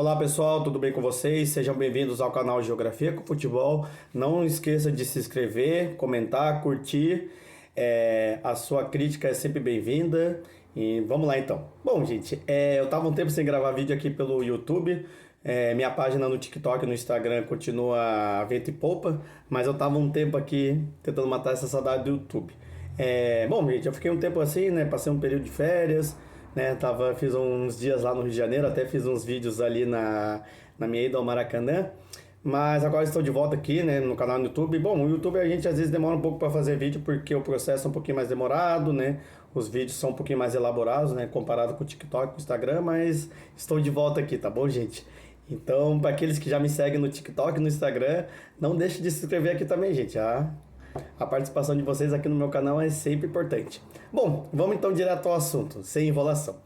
Olá pessoal, tudo bem com vocês? Sejam bem-vindos ao canal Geografia com Futebol. Não esqueça de se inscrever, comentar, curtir. A sua crítica é sempre bem-vinda. E vamos lá então. Bom, gente, eu tava um tempo sem gravar vídeo aqui pelo YouTube. Minha página no TikTok e no Instagram continua vento e popa, mas eu tava um tempo aqui tentando matar essa saudade do YouTube. Bom, gente, eu fiquei um tempo assim, né? Passei um período de férias, né? Fiz uns dias lá no Rio de Janeiro, até fiz uns vídeos ali na minha ida ao Maracanã. Mas agora estou de volta aqui, né, no canal do YouTube. Bom, o YouTube a gente às vezes demora um pouco para fazer vídeo porque o processo é um pouquinho mais demorado, né? Os vídeos são um pouquinho mais elaborados, né, comparado com o TikTok e o Instagram, mas estou de volta aqui, tá bom, gente? Então, para aqueles que já me seguem no TikTok e no Instagram, não deixe de se inscrever aqui também, gente. A participação de vocês aqui no meu canal é sempre importante. Bom, vamos então direto ao assunto, sem enrolação.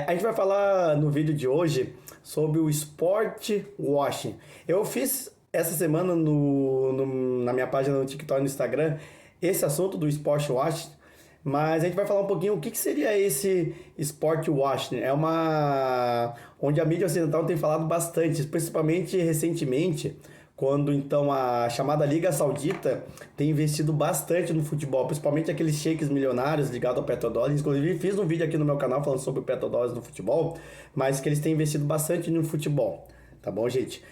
A gente vai falar no vídeo de hoje sobre o sport washing. Eu fiz essa semana na minha página no TikTok e no Instagram esse assunto do sport washing, mas a gente vai falar um pouquinho o que seria esse sport washing. Onde a mídia ocidental tem falado bastante, principalmente recentemente, quando então a chamada Liga Saudita tem investido bastante no futebol, principalmente aqueles sheiks milionários ligados ao petrodólar. Inclusive fiz um vídeo aqui no meu canal falando sobre o petrodólar no futebol, mas que eles têm investido bastante no futebol. Tá bom, gente?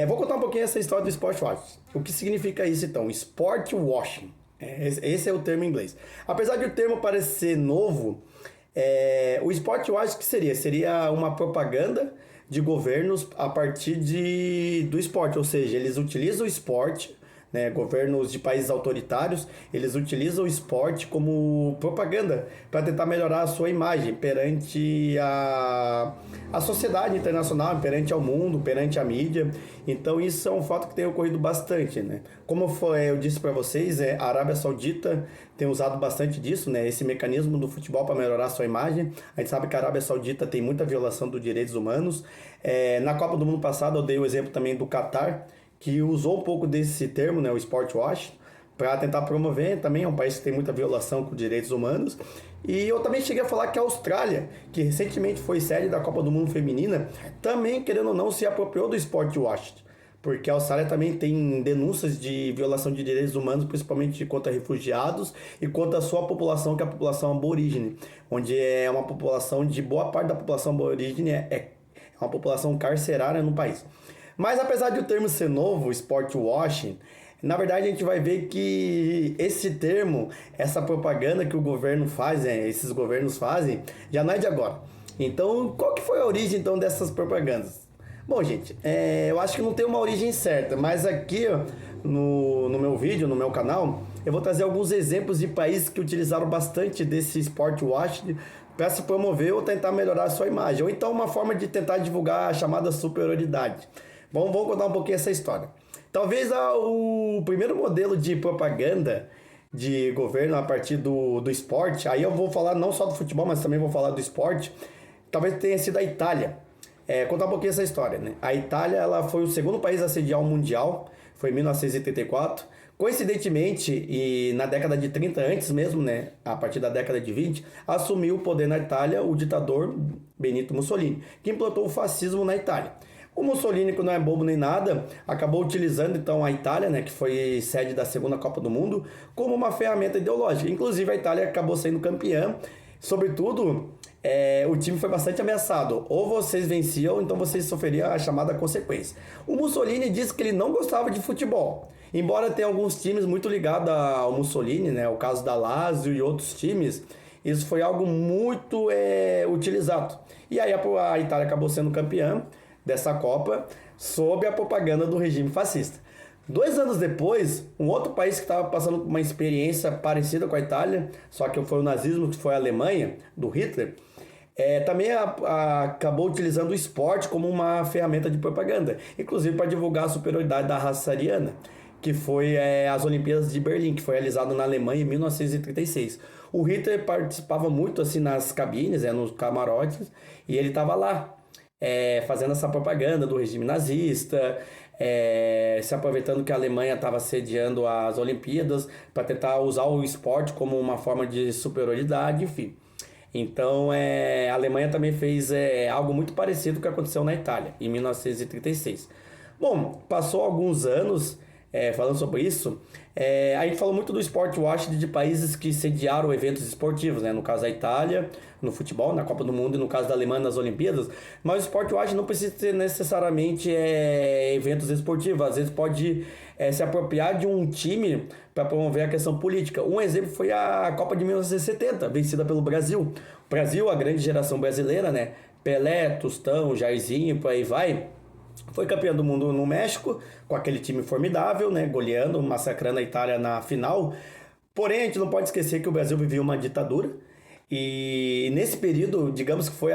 Vou contar um pouquinho essa história do sport washing. O que significa isso então? Sport washing. Esse é o termo em inglês. Apesar de o termo parecer novo, o sport washing que seria? Seria uma propaganda de governos a partir do esporte, ou seja, eles utilizam o esporte, né, governos de países autoritários, eles utilizam o esporte como propaganda para tentar melhorar a sua imagem perante a sociedade internacional, perante ao mundo, perante a mídia. Então isso é um fato que tem ocorrido bastante, né? Como eu disse para vocês, a Arábia Saudita tem usado bastante disso, né, esse mecanismo do futebol para melhorar a sua imagem. A gente sabe que a Arábia Saudita tem muita violação dos direitos humanos. Na Copa do Mundo passado eu dei o exemplo também do Catar, que usou um pouco desse termo, né, o sport washing, para tentar promover. Também é um país que tem muita violação com direitos humanos. E eu também cheguei a falar que a Austrália, que recentemente foi sede da Copa do Mundo Feminina, também, querendo ou não, se apropriou do sport washing, porque a Austrália também tem denúncias de violação de direitos humanos, principalmente contra refugiados e contra a sua população, que é a população aborígene, onde é uma população de boa parte da população aborígene é uma população carcerária no país. Mas apesar de o termo ser novo, sport washing, na verdade a gente vai ver que esse termo, essa propaganda que o governo faz, esses governos fazem, já não é de agora. Então, qual que foi a origem então dessas propagandas? Bom, gente, eu acho que não tem uma origem certa, mas aqui ó, no meu vídeo, no meu canal, eu vou trazer alguns exemplos de países que utilizaram bastante desse sport washing para se promover ou tentar melhorar a sua imagem, ou então uma forma de tentar divulgar a chamada superioridade. Vamos contar um pouquinho essa história. Talvez o primeiro modelo de propaganda de governo a partir do esporte, aí eu vou falar não só do futebol, mas também vou falar do esporte, talvez tenha sido a Itália. Contar um pouquinho essa história, né? A Itália, ela foi o segundo país a sediar o Mundial, foi em 1984. Coincidentemente, e na década de 30, antes mesmo, né, a partir da década de 20, assumiu o poder na Itália o ditador Benito Mussolini, que implantou o fascismo na Itália. O Mussolini, que não é bobo nem nada, acabou utilizando então a Itália, né, que foi sede da segunda Copa do Mundo, como uma ferramenta ideológica. Inclusive a Itália acabou sendo campeã. Sobretudo, o time foi bastante ameaçado. Ou vocês venciam, ou então vocês sofreriam a chamada consequência. O Mussolini disse que ele não gostava de futebol. Embora tenha alguns times muito ligados ao Mussolini, né, o caso da Lazio e outros times, isso foi algo muito utilizado. E aí a Itália acabou sendo campeã dessa Copa sob a propaganda do regime fascista. 2 anos depois, um outro país que estava passando por uma experiência parecida com a Itália, só que foi o nazismo, que foi a Alemanha, do Hitler, também acabou utilizando o esporte como uma ferramenta de propaganda, inclusive para divulgar a superioridade da raça ariana, que foi as Olimpíadas de Berlim, que foi realizado na Alemanha em 1936. O Hitler participava muito assim nas cabines, nos camarotes, e ele estava lá, fazendo essa propaganda do regime nazista, se aproveitando que a Alemanha estava sediando as Olimpíadas para tentar usar o esporte como uma forma de superioridade, enfim. Então, a Alemanha também fez algo muito parecido com o que aconteceu na Itália, em 1936. Bom, passou alguns anos falando sobre isso. A gente falou muito do sport washing de países que sediaram eventos esportivos, né? No caso da Itália, no futebol, na Copa do Mundo, e no caso da Alemanha, nas Olimpíadas. Mas o sport washing não precisa ter necessariamente eventos esportivos. Às vezes pode se apropriar de um time para promover a questão política. Um exemplo foi a Copa de 1970, vencida pelo Brasil. O Brasil, a grande geração brasileira, né? Pelé, Tostão, Jairzinho, por aí vai. Foi campeão do mundo no México, com aquele time formidável, né? Goleando, massacrando a Itália na final. Porém, a gente não pode esquecer que o Brasil vivia uma ditadura. E nesse período, digamos que foi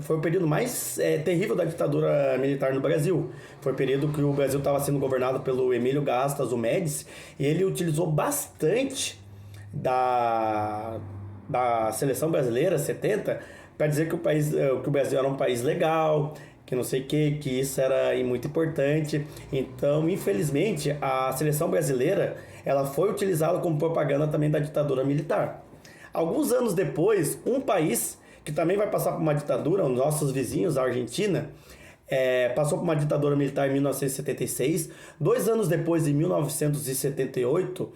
foi o período mais terrível da ditadura militar no Brasil. Foi o período que o Brasil estava sendo governado pelo Emílio Gastas, o Médici, e ele utilizou bastante da seleção brasileira 70 para dizer que o Brasil era um país legal, que não sei o que isso era muito importante. Então, infelizmente, a seleção brasileira ela foi utilizada como propaganda também da ditadura militar. Alguns anos depois, um país que também vai passar por uma ditadura, os nossos vizinhos, a Argentina, passou por uma ditadura militar em 1976. 2 anos depois, em 1978,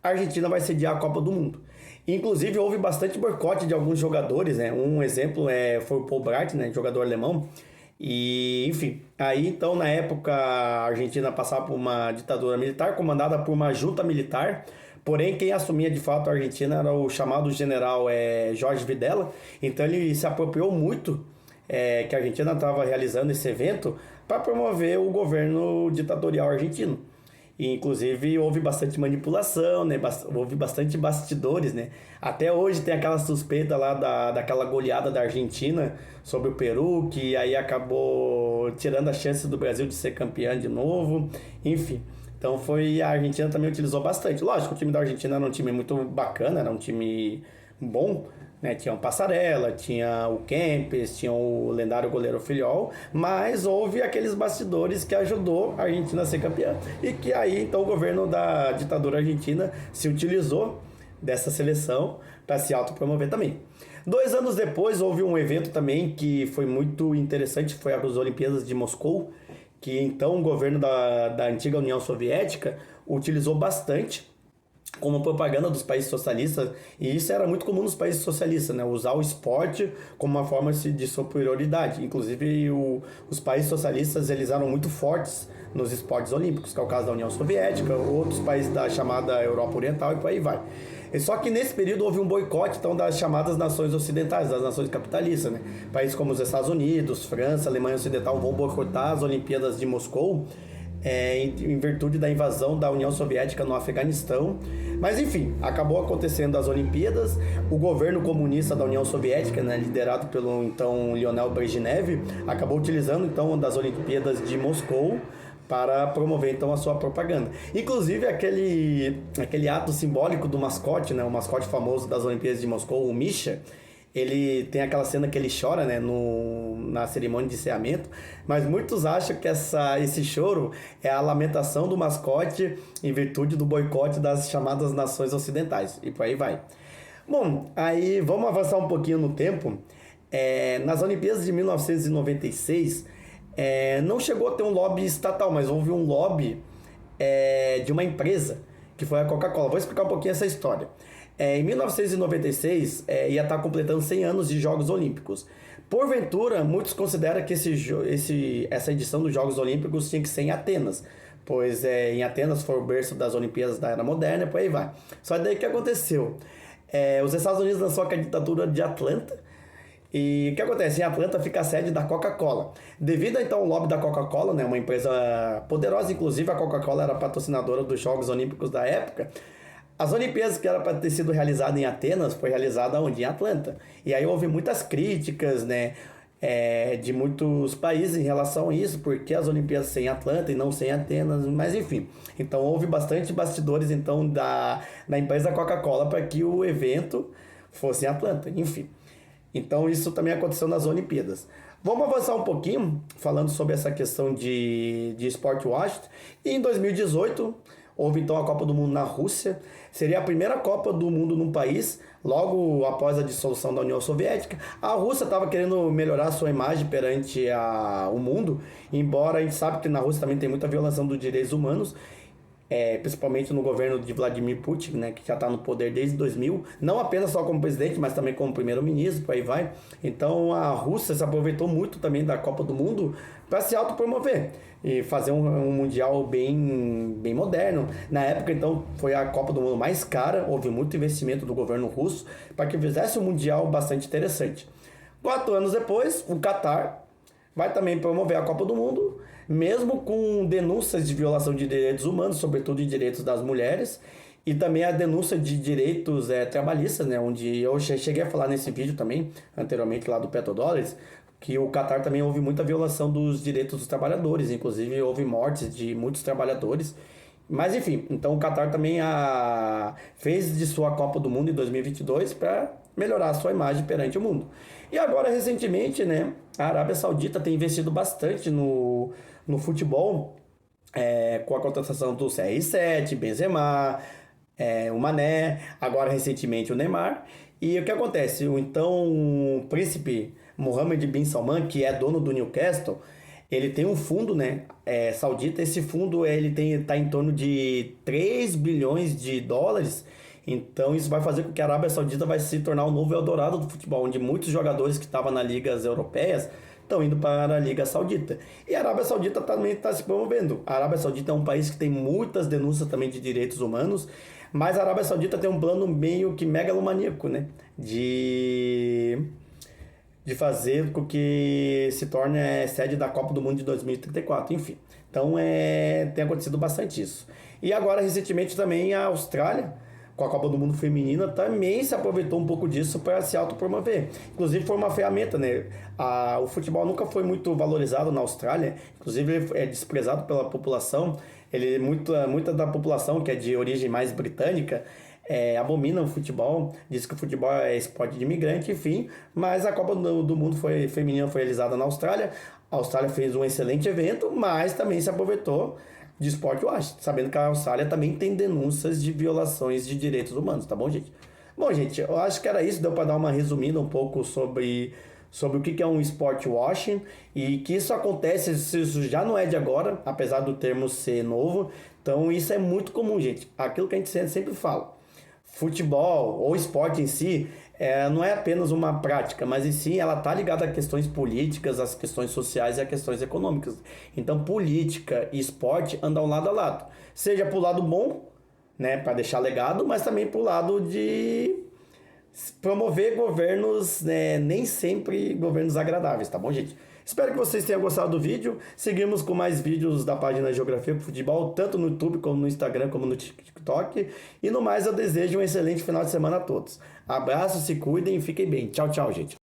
a Argentina vai sediar a Copa do Mundo. Inclusive, houve bastante boicote de alguns jogadores, né? Um exemplo foi o Paul Breitner, né? Jogador alemão. E, enfim, aí então na época a Argentina passava por uma ditadura militar comandada por uma junta militar, porém quem assumia de fato a Argentina era o chamado general Jorge Videla. Então ele se apropriou muito que a Argentina estava realizando esse evento para promover o governo ditatorial argentino. E, inclusive, houve bastante manipulação, né? Houve bastante bastidores, né? Até hoje tem aquela suspeita lá daquela goleada da Argentina sobre o Peru, que aí acabou tirando a chance do Brasil de ser campeão de novo. Enfim, então a Argentina também utilizou bastante. Lógico, o time da Argentina era um time muito bacana, era um time bom, né? Tinha o Passarella, tinha o Kempes, tinha o lendário goleiro Filiol, mas houve aqueles bastidores que ajudou a Argentina a ser campeã e que aí então o governo da ditadura argentina se utilizou dessa seleção para se autopromover também. 2 anos depois houve um evento também que foi muito interessante, foi as Olimpíadas de Moscou, que então o governo da antiga União Soviética utilizou bastante como propaganda dos países socialistas, e isso era muito comum nos países socialistas, né? Usar o esporte como uma forma de superioridade. Inclusive, os países socialistas eles eram muito fortes nos esportes olímpicos, que é o caso da União Soviética, outros países da chamada Europa Oriental e por aí vai. Só que nesse período houve um boicote então, das chamadas nações ocidentais, das nações capitalistas. Né? Países como os Estados Unidos, França, Alemanha Ocidental vão boicotar as Olimpíadas de Moscou, em virtude da invasão da União Soviética no Afeganistão. Mas enfim, acabou acontecendo as Olimpíadas. O governo comunista da União Soviética, né, liderado pelo então Leonel Brezhnev, acabou utilizando então das Olimpíadas de Moscou para promover então a sua propaganda. Inclusive aquele ato simbólico do mascote, né, o mascote famoso das Olimpíadas de Moscou, o Misha, ele tem aquela cena que ele chora, né, na cerimônia de encerramento, mas muitos acham que esse choro é a lamentação do mascote em virtude do boicote das chamadas nações ocidentais, e por aí vai. Bom, aí vamos avançar um pouquinho no tempo. Nas Olimpíadas de 1996, não chegou a ter um lobby estatal, mas houve um lobby de uma empresa, que foi a Coca-Cola. Vou explicar um pouquinho essa história. Em 1996, ia estar completando 100 anos de Jogos Olímpicos. Porventura, muitos consideram que essa edição dos Jogos Olímpicos tinha que ser em Atenas, pois em Atenas foi o berço das Olimpíadas da Era Moderna, e por aí vai. Só daí que aconteceu. Os Estados Unidos lançou a candidatura de Atlanta, e o que acontece? Em Atlanta fica a sede da Coca-Cola. Devido então ao lobby da Coca-Cola, né, uma empresa poderosa, inclusive a Coca-Cola era patrocinadora dos Jogos Olímpicos da época, as Olimpíadas que era para ter sido realizada em Atenas foi realizada onde? Em Atlanta. E aí houve muitas críticas, né, de muitos países em relação a isso, porque as Olimpíadas sem Atlanta e não sem Atenas, mas enfim. Então houve bastante bastidores então da empresa Coca-Cola para que o evento fosse em Atlanta, enfim. Então isso também aconteceu nas Olimpíadas. Vamos avançar um pouquinho, falando sobre essa questão de sport washing. E em 2018, houve então a Copa do Mundo na Rússia. Seria a primeira Copa do Mundo num país, logo após a dissolução da União Soviética. A Rússia estava querendo melhorar sua imagem perante o mundo, embora a gente sabe que na Rússia também tem muita violação dos direitos humanos, principalmente no governo de Vladimir Putin, né, que já está no poder desde 2000, não apenas só como presidente, mas também como primeiro-ministro, por aí vai. Então a Rússia se aproveitou muito também da Copa do Mundo para se autopromover e fazer um mundial bem moderno. Na época, então, foi a Copa do Mundo mais cara, houve muito investimento do governo russo para que fizesse um mundial bastante interessante. 4 anos depois, o Catar vai também promover a Copa do Mundo, mesmo com denúncias de violação de direitos humanos, sobretudo de direitos das mulheres, e também a denúncia de direitos trabalhistas, né, onde eu cheguei a falar nesse vídeo também, anteriormente lá do Petrodólares, que o Catar também houve muita violação dos direitos dos trabalhadores, inclusive houve mortes de muitos trabalhadores. Mas enfim, então o Catar também fez de sua Copa do Mundo em 2022 para melhorar a sua imagem perante o mundo. E agora, recentemente, né, a Arábia Saudita tem investido bastante no futebol, com a contratação do CR7, Benzema, o Mané, agora recentemente o Neymar. E o que acontece? O então príncipe Mohammed bin Salman, que é dono do Newcastle, ele tem um fundo, né, saudita. Esse fundo tá em torno de 3 bilhões de dólares. Então isso vai fazer com que a Arábia Saudita vai se tornar o novo Eldorado do futebol, onde muitos jogadores que estavam nas ligas europeias estão indo para a Liga Saudita. E a Arábia Saudita também está se promovendo. A Arábia Saudita é um país que tem muitas denúncias também de direitos humanos, mas a Arábia Saudita tem um plano meio que megalomaníaco, né, de fazer com que se torne sede da Copa do Mundo de 2034, enfim. Então tem acontecido bastante isso. E agora, recentemente, também a Austrália, com a Copa do Mundo Feminina, também se aproveitou um pouco disso para se autopromover. Inclusive foi uma ferramenta, né? O futebol nunca foi muito valorizado na Austrália, inclusive ele é desprezado pela população. Muita da população, que é de origem mais britânica, abomina o futebol, diz que o futebol é esporte de imigrante, enfim. Mas a Copa do Mundo Feminina foi realizada na Austrália. A Austrália fez um excelente evento, mas também se aproveitou de esporte washing, sabendo que a Austrália também tem denúncias de violações de direitos humanos, tá bom, gente? Bom, gente, eu acho que era isso, deu para dar uma resumida um pouco sobre o que é um sport washing e que isso acontece, isso já não é de agora, apesar do termo ser novo. Então isso é muito comum, gente. Aquilo que a gente sempre fala, futebol ou esporte em si não é apenas uma prática, mas em si ela está ligada a questões políticas, às questões sociais e a questões econômicas. Então política e esporte andam lado a lado, seja para o lado bom, né, para deixar legado, mas também para o lado de promover governos, né, nem sempre governos agradáveis, tá bom, gente? Espero que vocês tenham gostado do vídeo. Seguimos com mais vídeos da página Geografia com Futebol, tanto no YouTube, como no Instagram, como no TikTok. E no mais, eu desejo um excelente final de semana a todos. Abraços, se cuidem e fiquem bem. Tchau, tchau, gente.